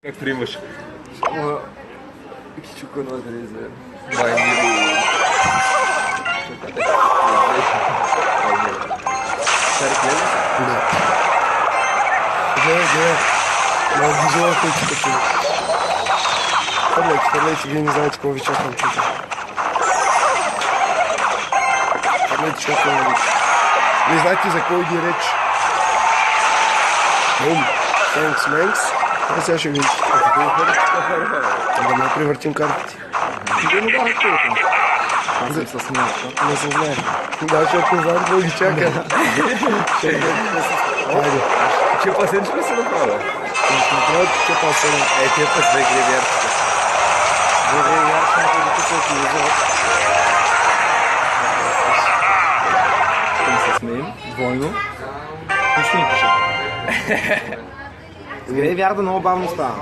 Как приемаш? Küçük onu öderize. Bayılıyorum. Да. Где? На визуал хочется. Вставляйте, вы не знаете, кого сейчас там что-то. Вставляйте, что там. Не знаете, за кой ги реч. Бум. Тhanks, Manks. Това сега ще видите. Да не превъртим картите. Аз съм с място. Не се знае. Да, защото не знам кой ги чака. Хайде. Че пасенче ли се направя? Направо че пасен. Тия пас две гревиарчета. Ще се смеем. Двойно. Нищо не пише. С грейвярда много бавно става.